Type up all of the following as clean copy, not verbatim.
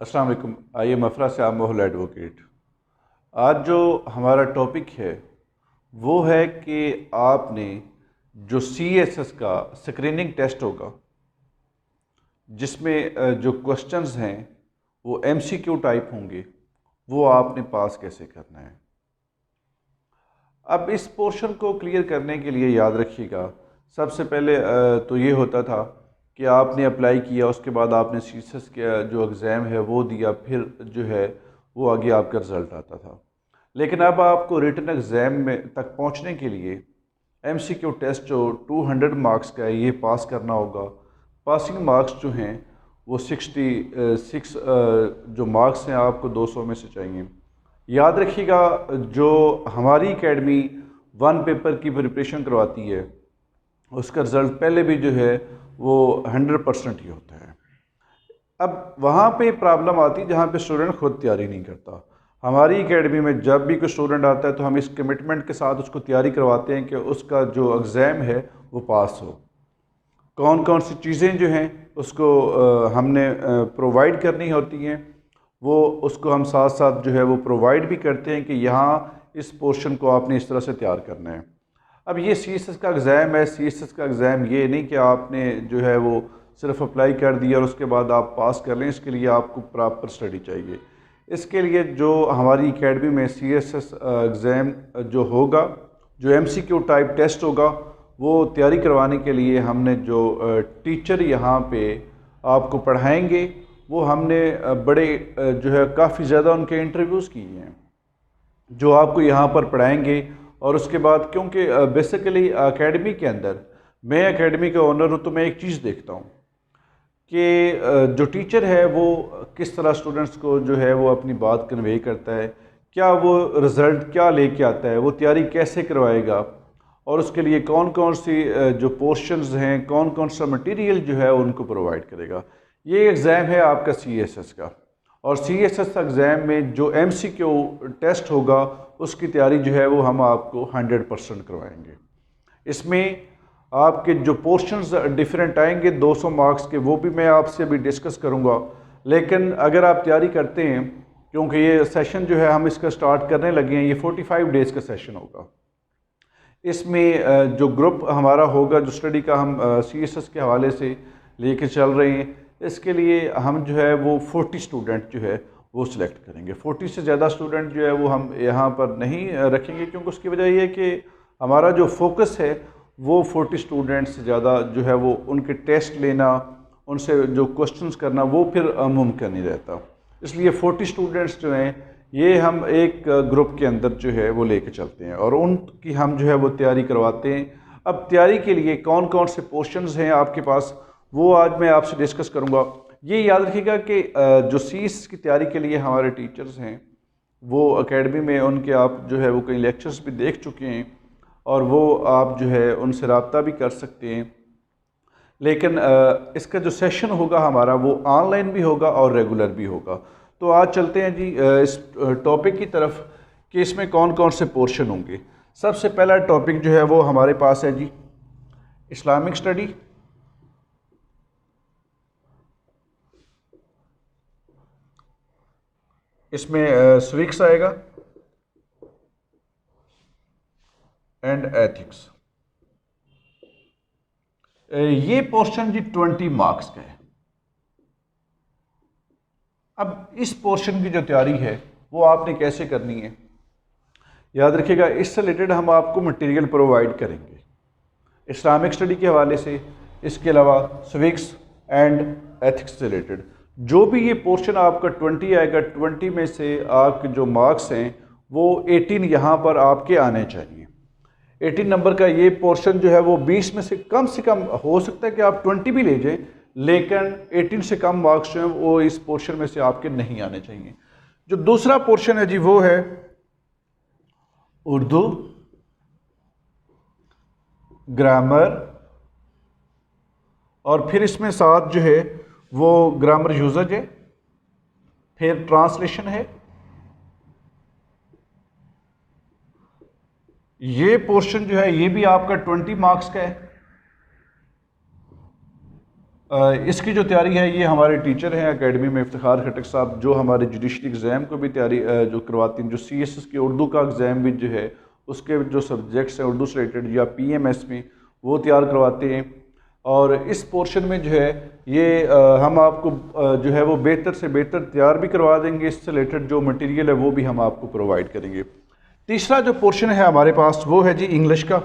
अस्सलाम वालेकुम। I am अफरा से मोहल एडवोकेट। आज जो हमारा टॉपिक है वो है कि आपने जो CSS का स्क्रीनिंग टेस्ट होगा, जिसमें जो क्वेश्चंस हैं वो MCQ टाइप होंगे, वो आपने पास कैसे करना है। अब इस पोर्शन को क्लियर करने के लिए याद रखिएगा, सबसे पहले तो ये होता था कि आपने अप्लाई किया, उसके बाद आपने CSS का जो एग्ज़ाम है वो दिया, फिर जो है वो आगे आपका रिज़ल्ट आता था। लेकिन अब आपको रिटन एग्ज़ाम में तक पहुंचने के लिए MCQ टेस्ट जो 200 मार्क्स का है ये पास करना होगा। पासिंग मार्क्स जो हैं वो 66 जो मार्क्स हैं आपको 200 में से चाहिए। याद रखिएगा, जो हमारी एकेडमी वन पेपर की प्रिपरेशन करवाती है उसका रिज़ल्ट पहले भी जो है वो 100% ही होता है। अब वहाँ पे प्रॉब्लम आती है जहाँ पे स्टूडेंट खुद तैयारी नहीं करता। हमारी एकेडमी में जब भी कोई स्टूडेंट आता है तो हम इस कमिटमेंट के साथ उसको तैयारी करवाते हैं कि उसका जो एग्ज़ाम है वो पास हो। कौन कौन सी चीज़ें जो हैं उसको हमने प्रोवाइड करनी होती हैं, वो उसको हम साथ साथ जो है वो प्रोवाइड भी करते हैं कि यहाँ इस पोर्शन को आपने इस तरह से तैयार करना है। अब ये CSS का एग्ज़ाम है। CSS का एग्ज़ाम ये नहीं कि आपने जो है वो सिर्फ अप्लाई कर दिया और उसके बाद आप पास कर लें। इसके लिए आपको प्रॉपर स्टडी चाहिए। इसके लिए जो हमारी एकेडमी में CSS एग्ज़ाम जो होगा, जो MCQ टाइप टेस्ट होगा, वो तैयारी करवाने के लिए हमने जो टीचर यहाँ पे आपको पढ़ाएंगे वो हमने बड़े जो है काफ़ी ज़्यादा उनके इंटरव्यूज़ किए हैं जो आपको यहाँ पर पढ़ाएंगे। और उसके बाद क्योंकि बेसिकली एकेडमी के अंदर, मैं एकेडमी का ओनर हूँ, तो मैं एक चीज़ देखता हूँ कि जो टीचर है वो किस तरह स्टूडेंट्स को जो है वो अपनी बात कन्वे करता है, क्या वो रिज़ल्ट क्या लेके आता है, वो तैयारी कैसे करवाएगा, और उसके लिए कौन कौन सी जो पोर्शंस हैं, कौन कौन सा मटेरियल जो है उनको प्रोवाइड करेगा। ये एग्ज़ाम है आपका CSS का। और CSS एग्ज़ाम में जो MCQ टेस्ट होगा उसकी तैयारी जो है वो हम आपको 100% करवाएंगे। इसमें आपके जो पोर्शंस डिफरेंट आएंगे 200 मार्क्स के, वो भी मैं आपसे अभी डिस्कस करूंगा। लेकिन अगर आप तैयारी करते हैं, क्योंकि ये सेशन जो है हम इसका स्टार्ट करने लगे हैं, ये 45 डेज़ का सेशन होगा। इसमें जो ग्रुप हमारा होगा, जो स्टडी का हम CSS के हवाले से लेके चल रहे हैं, इसके लिए हम जो है वो 40 स्टूडेंट जो है वो सिलेक्ट करेंगे। 40 से ज़्यादा स्टूडेंट जो है वो हम यहाँ पर नहीं रखेंगे, क्योंकि उसकी वजह ये है कि हमारा जो फोकस है वो 40 स्टूडेंट से ज़्यादा जो है वो उनके टेस्ट लेना, उनसे जो क्वेश्चंस करना वो फिर मुमकिन नहीं रहता। इसलिए 40 स्टूडेंट्स जो हैं ये हम एक ग्रुप के अंदर जो है वो लेके चलते हैं और उनकी हम जो है वो तैयारी करवाते हैं। अब तैयारी के लिए कौन कौन से पोर्शंस हैं आपके पास, वो आज मैं आपसे डिस्कस करूंगा। ये याद रखिएगा कि जो सीस की तैयारी के लिए हमारे टीचर्स हैं वो एकेडमी में उनके आप जो है वो कई लेक्चर्स भी देख चुके हैं और वो आप जो है उनसे रब्ता भी कर सकते हैं। लेकिन इसका जो सेशन होगा हमारा वो ऑनलाइन भी होगा और रेगुलर भी होगा। तो आज चलते हैं जी इस टॉपिक की तरफ कि इसमें कौन कौन से पोर्शन होंगे। सबसे पहला टॉपिक जो है वो हमारे पास है जी इस्लामिक स्टडी। इसमें सिविक्स आएगा एंड एथिक्स। ये पोर्शन जी 20 मार्क्स का है। अब इस पोर्शन की जो तैयारी है वो आपने कैसे करनी है, याद रखिएगा इससे रिलेटेड हम आपको मटेरियल प्रोवाइड करेंगे इस्लामिक स्टडी के हवाले से, इसके अलावा सिविक्स एंड एथिक्स से रिलेटेड। जो भी ये पोर्शन आपका 20 आएगा, 20 में से आपके जो मार्क्स हैं वो 18 यहाँ पर आपके आने चाहिए। 18 नंबर का ये पोर्शन जो है वो 20 में से कम हो सकता है कि आप 20 भी ले जाएं, लेकिन 18 से कम मार्क्स जो हैं वो इस पोर्शन में से आपके नहीं आने चाहिए। जो दूसरा पोर्शन है जी वो है उर्दू, ग्रामर, और फिर इसमें साथ जो है वो ग्रामर यूजेज है, फिर ट्रांसलेशन है। ये पोर्शन जो है ये भी आपका 20 मार्क्स का है। इसकी जो तैयारी है ये हमारे टीचर हैं एकेडमी में इफ्तिखार खटक साहब, जो हमारे जुडिशरी एग्ज़ाम को भी तैयारी जो करवाती हैं, जो CSS की उर्दू का एग्ज़ाम भी जो है उसके जो सब्जेक्ट्स हैं उर्दू से रिलेटेड या PMS में वो तैयार करवाते हैं। और इस पोर्शन में जो है ये हम आपको जो है वो बेहतर से बेहतर तैयार भी करवा देंगे। इससे रिलेटेड जो मटेरियल है वो भी हम आपको प्रोवाइड करेंगे। तीसरा जो पोर्शन है हमारे पास वो है जी इंग्लिश का।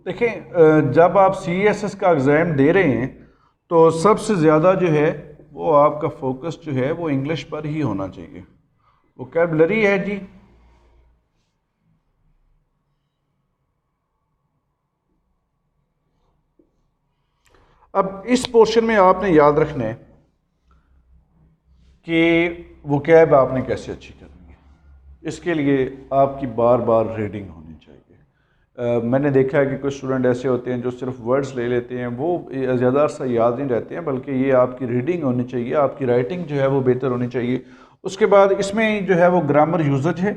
देखें, जब आप CSS का एग्ज़ाम दे रहे हैं तो सबसे ज़्यादा जो है वो आपका फोकस जो है वो इंग्लिश पर ही होना चाहिए। वोकैबुलरी है जी, अब इस पोर्शन में आपने याद रखना है कि वोकैब आपने कैसे अच्छी करनी है। इसके लिए आपकी बार बार रीडिंग होनी चाहिए। मैंने देखा है कि कुछ स्टूडेंट ऐसे होते हैं जो सिर्फ वर्ड्स ले लेते हैं, वो ज़्यादा अरसा याद नहीं रहते हैं, बल्कि ये आपकी रीडिंग होनी चाहिए, आपकी राइटिंग जो है वो बेहतर होनी चाहिए। उसके बाद इसमें जो है वो ग्रामर यूजेज है,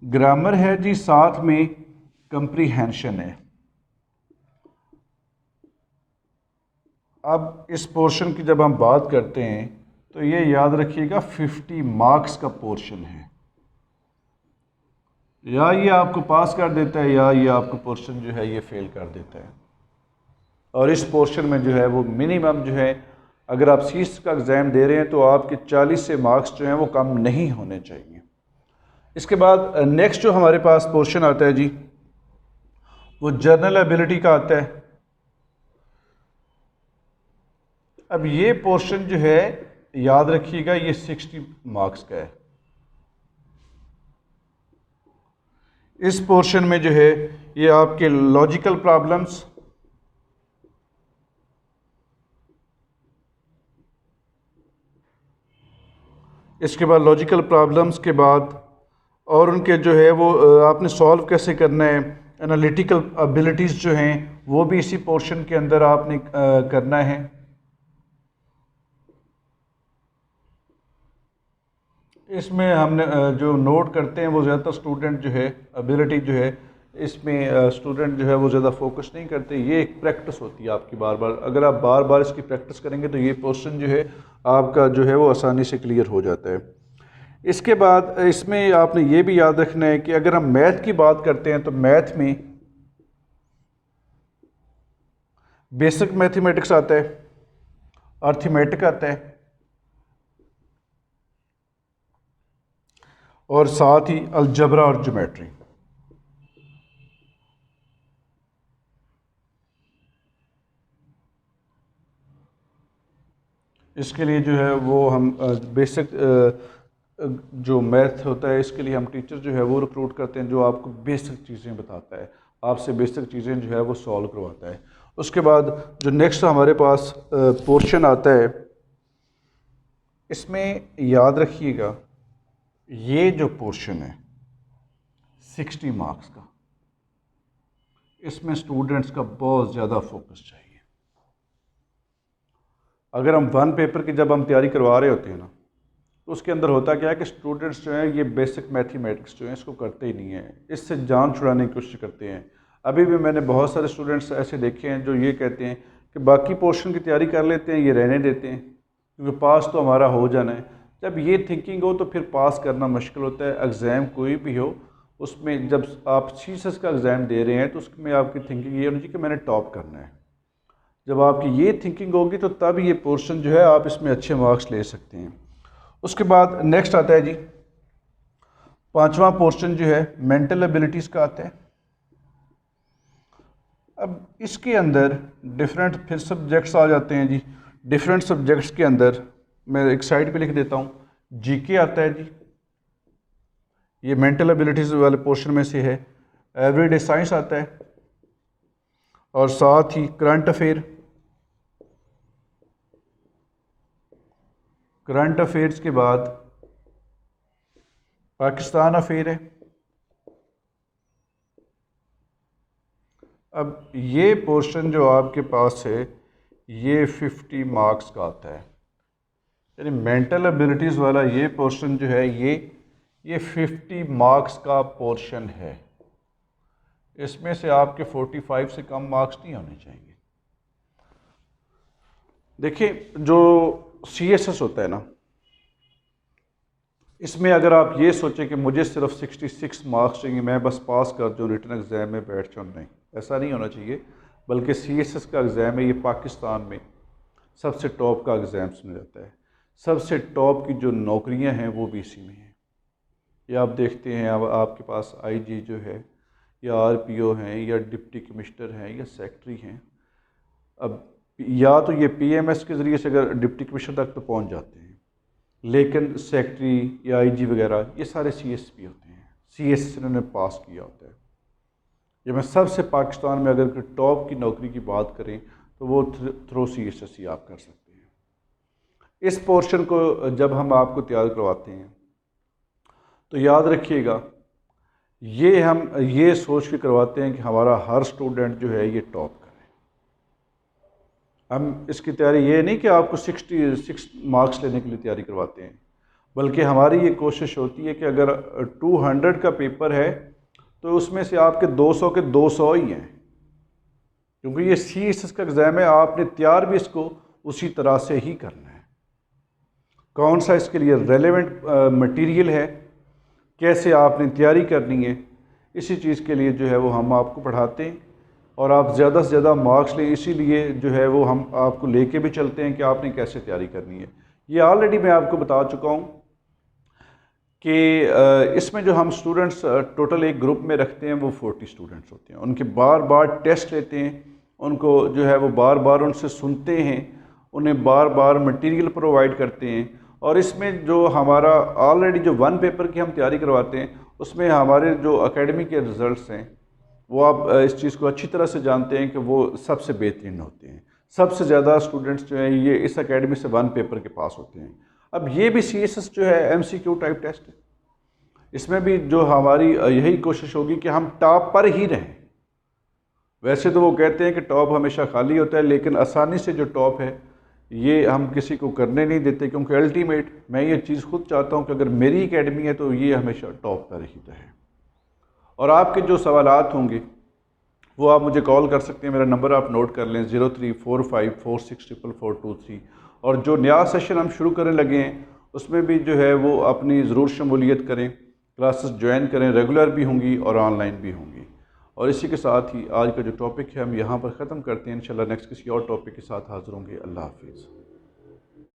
ग्रामर है जी, साथ में कंप्रीहेंशन है। अब इस पोर्शन की जब हम बात करते हैं तो ये याद रखिएगा 50 मार्क्स का पोर्शन है। या ये आपको पास कर देता है या ये आपको पोर्शन जो है ये फेल कर देता है। और इस पोर्शन में जो है वो मिनिमम जो है, अगर आप CSS का एग्ज़ाम दे रहे हैं तो आपके 40 से मार्क्स जो हैं वो कम नहीं होने चाहिए। इसके बाद नेक्स्ट जो हमारे पास पोर्शन आता है जी वो जर्नल एबिलिटी का आता है। अब ये पोर्शन जो है याद रखिएगा ये 60 मार्क्स का है। इस पोर्शन में जो है ये आपके लॉजिकल प्रॉब्लम्स, इसके बाद लॉजिकल प्रॉब्लम्स के बाद और उनके जो है वो आपने सॉल्व कैसे करना है, एनालिटिकल एबिलिटीज़ जो हैं वो भी इसी पोर्शन के अंदर आपने करना है। इसमें हमने जो नोट करते हैं वो ज़्यादातर स्टूडेंट जो है एबिलिटी जो है इसमें स्टूडेंट जो है वो ज़्यादा फोकस नहीं करते। ये एक प्रैक्टिस होती है आपकी बार बार, अगर आप बार बार इसकी प्रैक्टिस करेंगे तो ये पोर्शन जो है आपका जो है वो आसानी से क्लियर हो जाता है। इसके बाद इसमें आपने ये भी याद रखना है कि अगर हम मैथ की बात करते हैं तो मैथ में बेसिक मैथमेटिक्स आता है, अर्थमेटिक आता है और साथ ही अलजबरा और ज्योमेट्री। इसके लिए जो है वो हम बेसिक जो मैथ होता है इसके लिए हम टीचर जो है वो रिक्रूट करते हैं जो आपको बेसिक चीज़ें बताता है, आपसे बेसिक चीज़ें जो है वो सॉल्व करवाता है। उसके बाद जो नेक्स्ट हमारे पास पोर्शन आता है इसमें याद रखिएगा ये जो पोर्शन है 60 मार्क्स का, इसमें स्टूडेंट्स का बहुत ज़्यादा फोकस चाहिए। अगर हम वन पेपर की जब हम तैयारी करवा रहे होते हैं ना तो उसके अंदर होता क्या है कि स्टूडेंट्स जो हैं ये बेसिक मैथमेटिक्स जो है इसको करते ही नहीं हैं, इससे जान छुड़ाने की कोशिश करते हैं। अभी भी मैंने बहुत सारे स्टूडेंट्स ऐसे देखे हैं जो ये कहते हैं कि बाकी पोर्शन की तैयारी कर लेते हैं, ये रहने देते हैं क्योंकि पास तो हमारा हो जाना है। जब ये थिंकिंग हो तो फिर पास करना मुश्किल होता है। एग्ज़ाम कोई भी हो उसमें जब आप CSS का एग्ज़ाम दे रहे हैं तो उसमें आपकी थिंकिंग ये होनी चाहिए कि मैंने टॉप करना है। जब आपकी ये थिंकिंग होगी तो तब ये पोर्शन जो है आप इसमें अच्छे मार्क्स ले सकते हैं। उसके बाद नेक्स्ट आता है जी पांचवा पोर्शन जो है मेंटल एबिलिटीज़ का आता है। अब इसके अंदर डिफरेंट फिर सब्जेक्ट्स आ जाते हैं जी। डिफरेंट सब्जेक्ट्स के अंदर मैं एक साइड पे लिख देता हूँ, GK आता है जी, ये मेंटल एबिलिटीज़ वाले पोर्शन में से है। एवरीडे साइंस आता है और साथ ही करंट अफेयर, करंट अफेयर्स के बाद पाकिस्तान अफेयर है। अब ये पोर्शन जो आपके पास है ये 50 मार्क्स का आता है, यानी मेंटल एबिलिटीज़ वाला ये पोर्शन जो है ये 50 मार्क्स का पोर्शन है। इसमें से आपके 45 से कम मार्क्स नहीं होने चाहिए। देखिए, जो CSS होता है ना, इसमें अगर आप ये सोचें कि मुझे सिर्फ 66 मार्क्स चाहिए, मैं बस पास कर दूँ, रिटन एग्ज़ाम में बैठ जाऊँ, नहीं, ऐसा नहीं होना चाहिए। बल्कि CSS का एग्ज़ाम है, ये पाकिस्तान में सबसे टॉप का एग्ज़ाम सुना जाता है। सबसे टॉप की जो नौकरियां हैं वो भी इसी में हैं। ये आप देखते हैं, अब आपके पास IG जो है, या RPO हैं, या डिप्टी कमिश्नर हैं, या सेक्रेटरी हैं। अब या तो ये PMS के ज़रिए से अगर डिप्टी कमिश्नर तक तो पहुंच जाते हैं, लेकिन सेक्रेटरी या IG वगैरह ये सारे CSP होते हैं, CSS इन्होंने पास किया होता है। ये मैं सबसे पाकिस्तान में अगर टॉप की नौकरी की बात करें तो वो थ्रू CSS ही आप कर सकते हैं। इस पोर्शन को जब हम आपको तैयार करवाते हैं तो याद रखिएगा, ये हम ये सोच के करवाते हैं कि हमारा हर स्टूडेंट जो है ये टॉप करे। हम इसकी तैयारी ये नहीं कि आपको 66 मार्क्स लेने के लिए तैयारी करवाते हैं, बल्कि हमारी ये कोशिश होती है कि अगर 200 का पेपर है तो उसमें से आपके 200 के 200 ही हैं, क्योंकि ये CSS का एग्ज़ाम है, आपने तैयार भी इसको उसी तरह से ही करना है। कौन सा इसके लिए रेलेवेंट मटेरियल है, कैसे आपने तैयारी करनी है, इसी चीज़ के लिए जो है वो हम आपको पढ़ाते हैं और आप ज़्यादा से ज़्यादा मार्क्स लें, इसीलिए जो है वो हम आपको लेके भी चलते हैं कि आपने कैसे तैयारी करनी है। ये ऑलरेडी मैं आपको बता चुका हूँ कि इसमें जो हम स्टूडेंट्स टोटल एक ग्रुप में रखते हैं वो 40 स्टूडेंट्स होते हैं। उनके बार बार टेस्ट लेते हैं, उनको जो है वो बार बार उनसे सुनते हैं, उन्हें बार बार मटेरियल प्रोवाइड करते हैं। और इसमें जो हमारा ऑलरेडी जो 1 पेपर की हम तैयारी करवाते हैं, उसमें हमारे जो एकेडमी के रिज़ल्ट्स हैं वो आप इस चीज़ को अच्छी तरह से जानते हैं कि वो सबसे बेहतरीन होते हैं। सबसे ज़्यादा स्टूडेंट्स जो हैं ये इस एकेडमी से 1 पेपर के पास होते हैं। अब ये भी CSS जो है MCQ टाइप टेस्ट है, इसमें भी जो हमारी यही कोशिश होगी कि हम टॉप पर ही रहें। वैसे तो वो कहते हैं कि टॉप हमेशा खाली होता है, लेकिन आसानी से जो टॉप है ये हम किसी को करने नहीं देते, क्योंकि अल्टीमेट मैं ये चीज़ खुद चाहता हूँ कि अगर मेरी एकेडमी है तो ये हमेशा टॉप पर ही रहे। और आपके जो सवालात होंगे वो आप मुझे कॉल कर सकते हैं, मेरा नंबर आप नोट कर लें 0345464423। और जो नया सेशन हम शुरू करने लगे हैं उसमें भी जो है वो अपनी ज़रूर शमूलियत करें, क्लासेस ज्वाइन करें, रेगुलर भी होंगी और ऑनलाइन भी होंगी। और इसी के साथ ही आज का जो टॉपिक है हम यहाँ पर ख़त्म करते हैं। इंशाल्लाह नेक्स्ट किसी और टॉपिक के साथ हाज़िर होंगे। अल्लाह हाफिज़।